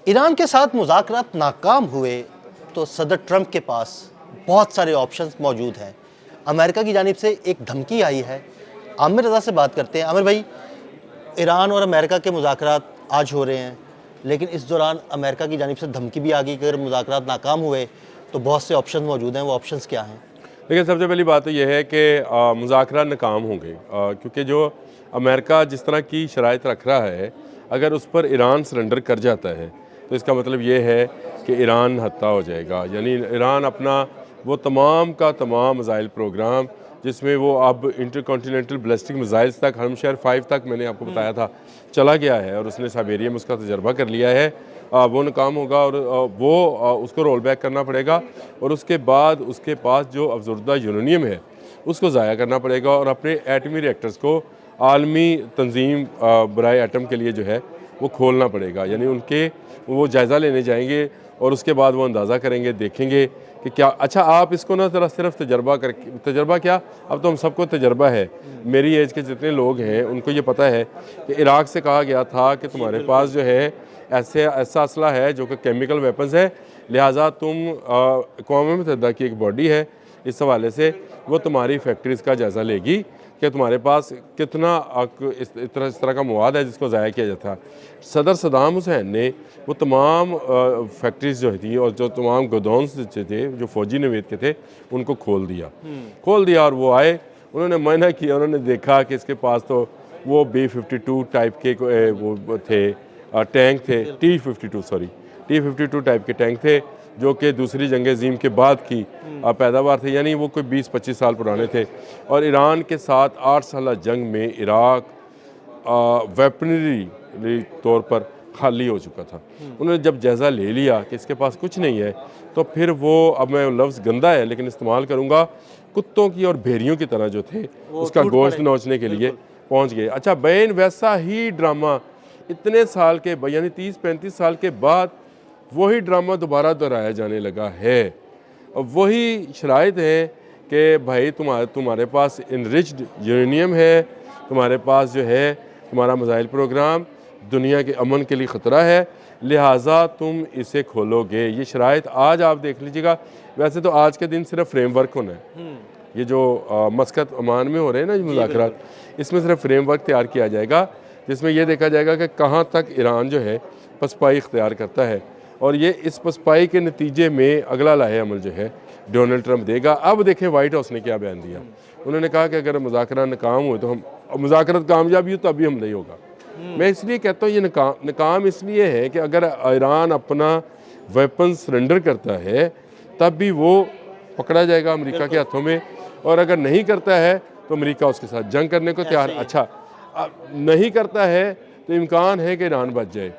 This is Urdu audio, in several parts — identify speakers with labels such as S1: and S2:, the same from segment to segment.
S1: ایران کے ساتھ مذاکرات ناکام ہوئے تو صدر ٹرمپ کے پاس بہت سارے آپشنز موجود ہیں۔ امریکہ کی جانب سے ایک دھمکی آئی ہے۔ عامر رضا سے بات کرتے ہیں۔ عامر بھائی، ایران اور امریکہ کے مذاکرات آج ہو رہے ہیں، لیکن اس دوران امریکہ کی جانب سے دھمکی بھی آ گئی کہ اگر مذاکرات ناکام ہوئے تو بہت سے آپشن موجود ہیں۔ وہ آپشنز کیا ہیں؟
S2: لیکن سب سے پہلی بات تو یہ ہے کہ مذاکرات ناکام ہوں گے، کیونکہ جو امریکہ جس طرح کی شرائط رکھ رہا ہے، اگر اس پر ایران سرنڈر کر جاتا ہے تو اس کا مطلب یہ ہے کہ ایران ہتھا ہو جائے گا۔ یعنی ایران اپنا وہ تمام کا تمام میزائل پروگرام، جس میں وہ اب انٹر کانٹیننٹل بیلسٹک میزائلز تک، ہرمشیر 5 تک میں نے آپ کو بتایا تھا، چلا گیا ہے، اور اس نے سائبیریا میں اس کا تجربہ کر لیا ہے، وہ ناکام ہوگا، اور وہ اس کو رول بیک کرنا پڑے گا، اور اس کے بعد اس کے پاس جو افزردہ یورینیم ہے اس کو ضائع کرنا پڑے گا، اور اپنے ایٹمی ریئیکٹرز کو عالمی تنظیم برائے ایٹم کے لیے جو ہے وہ کھولنا پڑے گا۔ یعنی ان کے وہ جائزہ لینے جائیں گے، اور اس کے بعد وہ اندازہ کریں گے، دیکھیں گے کہ کیا اچھا آپ اس کو نہ ذرا صرف تجربہ کیا، اب تو ہم سب کو تجربہ ہے، میری ایج کے جتنے لوگ ہیں ان کو یہ پتہ ہے کہ عراق سے کہا گیا تھا کہ تمہارے پاس جو ہے ایسا اسلحہ ہے جو کہ کیمیکل ویپنز ہے، لہٰذا تم اقوام متحدہ کی ایک باڈی ہے، اس حوالے سے وہ تمہاری فیکٹریز کا جائزہ لے گی کہ تمہارے پاس کتنا اس طرح کا مواد ہے جس کو ضائع کیا جاتا ہے۔ صدر صدام حسین نے وہ تمام فیکٹریز جو تھیں اور جو تمام گوداؤنز تھے جو فوجی نوید کے تھے ان کو کھول دیا، اور وہ آئے، انہوں نے معائنہ کیا، انہوں نے دیکھا کہ اس کے پاس تو وہ B-52 ٹائپ کے وہ تھے ٹینک تھے، T-52 ٹائپ کے ٹینک تھے جو کہ دوسری جنگ عظیم کے بعد کی پیداوار تھے، یعنی وہ کوئی 20-25 سال پرانے تھے، اور ایران کے ساتھ 8 سالہ جنگ میں عراق ویپنری طور پر خالی ہو چکا تھا۔ انہوں نے جب جائزہ لے لیا کہ اس کے پاس کچھ نہیں ہے، تو پھر وہ، اب میں لفظ گندا ہے لیکن استعمال کروں گا، کتوں کی اور بھیڑیوں کی طرح جو تھے اس کا گوشت نوچنے کے لیے پہنچ گئے۔ اچھا بین ویسا ہی ڈرامہ اتنے سال کے یعنی 30-35 سال کے بعد وہی ڈرامہ دوبارہ دہرایا جانے لگا ہے، اور وہی شرائط ہے کہ بھائی تمہارے پاس انریچڈ یورینیم ہے، تمہارے پاس جو ہے تمہارا میزائل پروگرام دنیا کے امن کے لیے خطرہ ہے، لہٰذا تم اسے کھولو گے۔ یہ شرائط آج آپ دیکھ لیجیے گا، ویسے تو آج کے دن صرف فریم ورک ہونا ہے، یہ جو مسقط عمان میں ہو رہے ہیں نا مذاکرات، اس میں صرف فریم ورک تیار کیا جائے گا جس میں یہ دیکھا جائے گا کہ کہاں تک ایران جو ہے پسپائی اختیار کرتا ہے، اور یہ اس پسپائی کے نتیجے میں اگلا لاہے عمل جو ہے ڈونلڈ ٹرمپ دے گا۔ اب دیکھیں وائٹ ہاؤس نے کیا بیان دیا، انہوں نے کہا کہ اگر مذاکرات ناکام ہوئے تو مذاکرات کامیابی ہو تو ابھی حملہ ہی ہوگا۔ میں اس لیے کہتا ہوں یہ ناکام اس لیے ہے کہ اگر ایران اپنا ویپن سرنڈر کرتا ہے تب بھی وہ پکڑا جائے گا امریکہ کے ہاتھوں میں، اور اگر نہیں کرتا ہے تو امریکہ اس کے ساتھ جنگ کرنے کو تیار۔ اچھا نہیں کرتا ہے تو امکان ہے کہ ایران بچ جائے،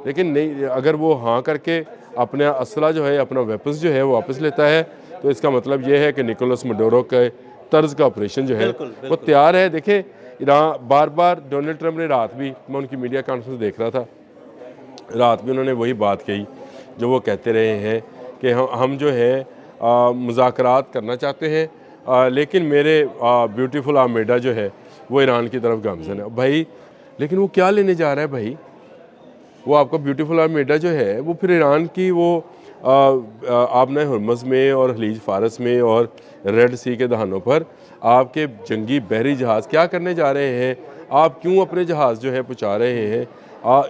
S2: لیکن نہیں، اگر وہ ہاں کر کے اپنا اسلحہ جو ہے، اپنا ویپنز جو ہے وہ واپس لیتا ہے، تو اس کا مطلب یہ ہے کہ نکولس مڈورو کے طرز کا آپریشن جو ہے وہ تیار ہے۔ دیکھیں ایران بار بار ڈونلڈ ٹرمپ نے رات بھی، میں ان کی میڈیا کانفرنس دیکھ رہا تھا، رات بھی انہوں نے وہی بات کہی جو وہ کہتے رہے ہیں کہ ہم جو ہے مذاکرات کرنا چاہتے ہیں، لیکن میرے بیوٹیفل آرمیڈا جو ہے وہ ایران کی طرف گامزن ہے۔ بھائی لیکن وہ کیا لینے جا رہا ہے بھائی؟ وہ آپ کا بیوٹیفل آرمیڈا جو ہے وہ پھر ایران کی وہ آبنۂ ہرمز میں اور خلیج فارس میں اور ریڈ سی کے دہانوں پر آپ کے جنگی بحری جہاز کیا کرنے جا رہے ہیں؟ آپ کیوں اپنے جہاز جو ہے پہنچا رہے ہیں؟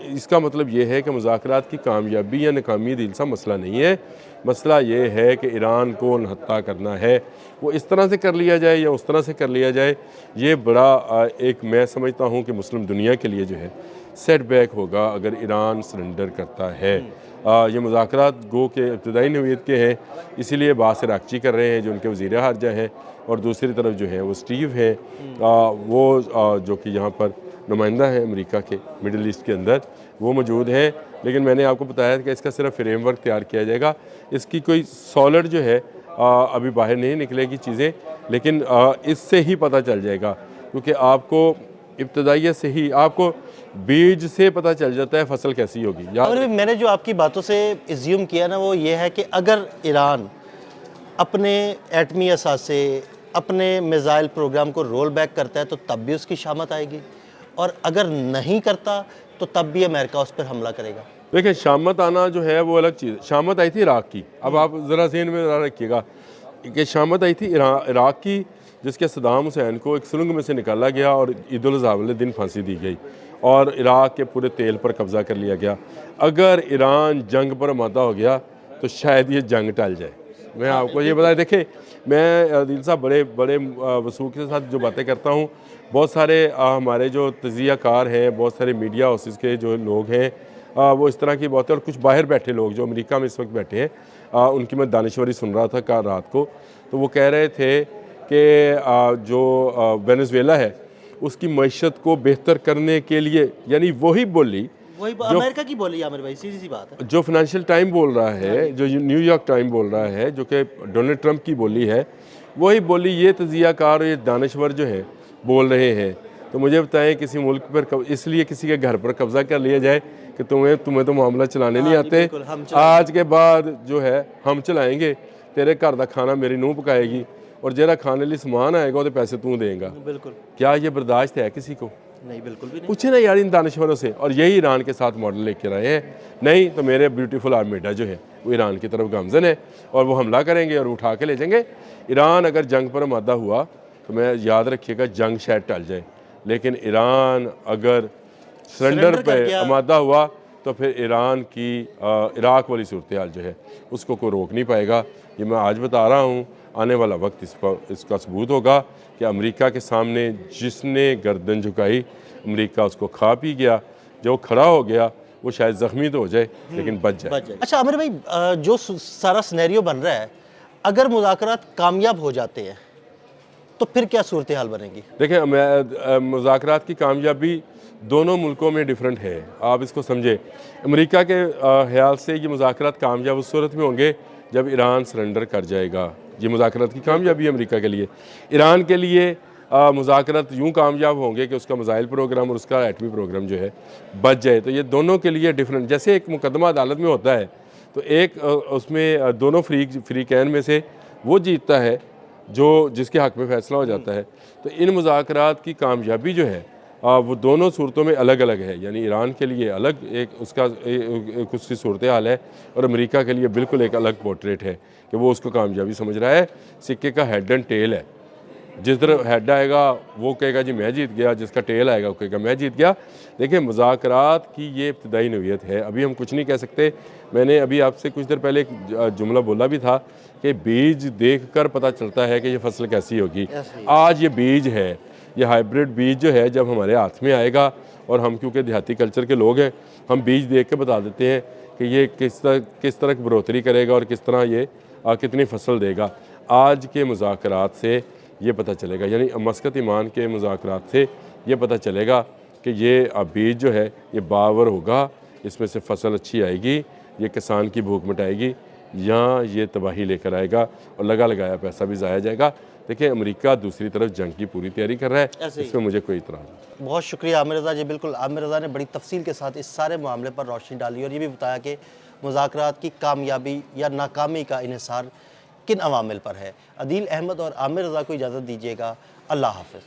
S2: اس کا مطلب یہ ہے کہ مذاکرات کی کامیابی یا ناکامی دل سا مسئلہ نہیں ہے، مسئلہ یہ ہے کہ ایران کو نہتھا کرنا ہے۔ وہ اس طرح سے کر لیا جائے یا اس طرح سے کر لیا جائے، یہ بڑا ایک میں سمجھتا ہوں کہ مسلم دنیا کے لیے جو ہے سیٹ بیک ہوگا اگر ایران سرنڈر کرتا ہے۔ یہ مذاکرات گو کہ ابتدائی نوعیت کے ہیں، اسی لیے باسر اکچی کر رہے ہیں جو ان کے وزیر خارجہ ہیں، اور دوسری طرف جو ہے وہ سٹیو ہیں، وہ جو کہ یہاں پر نمائندہ ہیں امریکہ کے مڈل ایسٹ کے اندر، وہ موجود ہیں۔ لیکن میں نے آپ کو بتایا کہ اس کا صرف فریم ورک تیار کیا جائے گا، اس کی کوئی سالڈ جو ہے ابھی باہر نہیں نکلے گی چیزیں، لیکن اس سے ہی پتہ چل جائے گا، کیونکہ آپ کو ابتدائیت سے ہی آپ کو بیج سے پتہ چل جاتا ہے فصل کیسی ہوگی۔
S1: میں نے جو آپ کی باتوں سے ایزیوم کیا نا وہ یہ ہے کہ اگر ایران اپنے ایٹمی اثاثے، اپنے میزائل پروگرام کو رول بیک کرتا ہے تو تب بھی اس کی شامت آئے گی، اور اگر نہیں کرتا تو تب بھی امریکہ اس پر حملہ کرے گا۔
S2: دیکھیں شامت آنا جو ہے وہ الگ چیز ہے. شامت آئی تھی عراق کی. اب آپ ذرا ذہن میں ذرا رکھیے گا کہ شامت آئی تھی عراق کی، جس کے صدام حسین کو ایک سرنگ میں سے نکالا گیا اور عید الاضحیٰ والے دن پھانسی دی گئی اور عراق کے پورے تیل پر قبضہ کر لیا گیا. اگر ایران جنگ پر آمادہ ہو گیا تو شاید یہ جنگ ٹل جائے. میں آپ کو یہ بتایا، دیکھیں میں عادل صاحب بڑے وثوق کے ساتھ جو باتیں کرتا ہوں، بہت سارے ہمارے جو تجزیہ کار ہیں، بہت سارے میڈیا ہاؤسز کے جو لوگ ہیں وہ اس طرح کی باتیں، اور کچھ باہر بیٹھے لوگ جو امریکہ میں اس وقت بیٹھے ہیں، ان کی میں دانشوری سن رہا تھا رات کو، تو وہ کہہ رہے تھے کہ جو وینزویلا ہے اس کی معیشت کو بہتر کرنے کے لیے، یعنی وہی بولی
S1: وہی امریکہ کی بولی عامر بھائی، سیدھی سی بات ہے.
S2: جو فائنینشیل ٹائم بول رہا ہے، جو نیو یارک ٹائم بول رہا ہے، جو کہ ڈونلڈ ٹرمپ کی بولی ہے، وہی بولی یہ تجزیہ کار اور یہ دانشور جو ہے بول رہے ہیں. تو مجھے بتائیں کسی ملک پر اس لیے کسی کے گھر پر قبضہ کر لیا جائے کہ تمہیں تو معاملہ چلانے نہیں آتے، آج کے بعد جو ہے ہم چلائیں گے، تیرے گھر دا کھانا میری نوح پکائے گی اور جیرا کھانے لی سامان آئے گا تو پیسے تو دیں گا.
S1: بالکل.
S2: کیا یہ برداشت ہے کسی کو؟
S1: نہیں، بالکل بھی نہیں.
S2: پوچھیں نا یار ان دانشوروں سے. اور یہی ایران کے ساتھ ماڈل لے کے رہے ہیں. نہیں تو میرے بیوٹیفل آرمیڈا جو ہے وہ ایران کی طرف گامزن ہے اور وہ حملہ کریں گے اور اٹھا کے لے جائیں گے. ایران اگر جنگ پر آمادہ ہوا تو میں یاد رکھیے گا جنگ شاید ٹل جائے، لیکن ایران اگر سرنڈر پہ آمادہ ہوا تو پھر ایران کی عراق والی صورتحال جو ہے اس کو کوئی روک نہیں پائے گا. یہ میں آج بتا رہا ہوں، آنے والا وقت اس کا ثبوت ہوگا کہ امریکہ کے سامنے جس نے گردن جھکائی امریکہ اس کو کھا پی گیا. جو کھڑا ہو گیا وہ شاید زخمی تو ہو جائے لیکن بچ جائے.
S1: اچھا عامر بھائی، جو سارا سینیریو بن رہا ہے، اگر مذاکرات کامیاب ہو جاتے ہیں تو پھر کیا صورتحال بنے گی؟
S2: دیکھیں مذاکرات کی کامیابی دونوں ملکوں میں ڈیفرنٹ ہے. آپ اس کو سمجھیں. امریکہ کے خیال سے یہ مذاکرات کامیاب اس صورت میں ہوں گے جب ایران سرنڈر کر جائے گا. یہ مذاکرات کی کامیابی ہے امریکہ کے لیے. ایران کے لیے مذاکرات یوں کامیاب ہوں گے کہ اس کا میزائل پروگرام اور اس کا ایٹمی پروگرام جو ہے بچ جائے. تو یہ دونوں کے لیے ڈیفرنٹ، جیسے ایک مقدمہ عدالت میں ہوتا ہے تو ایک اس میں دونوں فریقین میں سے وہ جیتتا ہے جس کے حق میں فیصلہ ہو جاتا ہے. تو ان مذاکرات کی کامیابی جو ہے وہ دونوں صورتوں میں الگ الگ ہے. یعنی ایران کے لیے الگ ایک اس کی صورتحال ہے اور امریکہ کے لیے بالکل ایک الگ پورٹریٹ ہے کہ وہ اس کو کامیابی سمجھ رہا ہے. سکے کا ہیڈ اینڈ ٹیل ہے. جس طرح ہیڈ آئے گا وہ کہے گا جی میں جیت گیا، جس کا ٹیل آئے گا وہ کہے گا میں جیت گیا. دیکھیں مذاکرات کی یہ ابتدائی نوعیت ہے، ابھی ہم کچھ نہیں کہہ سکتے. میں نے ابھی آپ سے کچھ دیر پہلے ایک جملہ بولا بھی تھا کہ بیج دیکھ کر پتہ چلتا ہے کہ یہ فصل کیسی ہوگی. آج یہ بیج ہے، یہ ہائیبریڈ بیج جو ہے جب ہمارے ہاتھ میں آئے گا، اور ہم کیونکہ دیہاتی کلچر کے لوگ ہیں، ہم بیج دیکھ کے بتا دیتے ہیں کہ یہ کس طرح کی بڑھوتری کرے گا اور کس طرح یہ کتنی فصل دے گا. آج کے مذاکرات سے یہ پتہ چلے گا، یعنی مسقط ایمان کے مذاکرات سے یہ پتہ چلے گا کہ یہ بیج جو ہے یہ باور ہوگا، اس میں سے فصل اچھی آئے گی، یہ کسان کی بھوک مٹائے گی، یا یہ تباہی لے کر آئے گا اور لگایا پیسہ بھی ضائع جائے گا. دیکھیں امریکہ دوسری طرف جنگ کی پوری تیاری کر رہا ہے، اس میں مجھے کوئی اعتراض نہیں.
S1: بہت شکریہ عامر رضا جی. بالکل عامر رضا نے بڑی تفصیل کے ساتھ اس سارے معاملے پر روشنی ڈالی اور یہ بھی بتایا کہ مذاکرات کی کامیابی یا ناکامی کا انحصار کن عوامل پر ہے. عدیل احمد اور عامر رضا کو اجازت دیجیے گا. اللہ حافظ.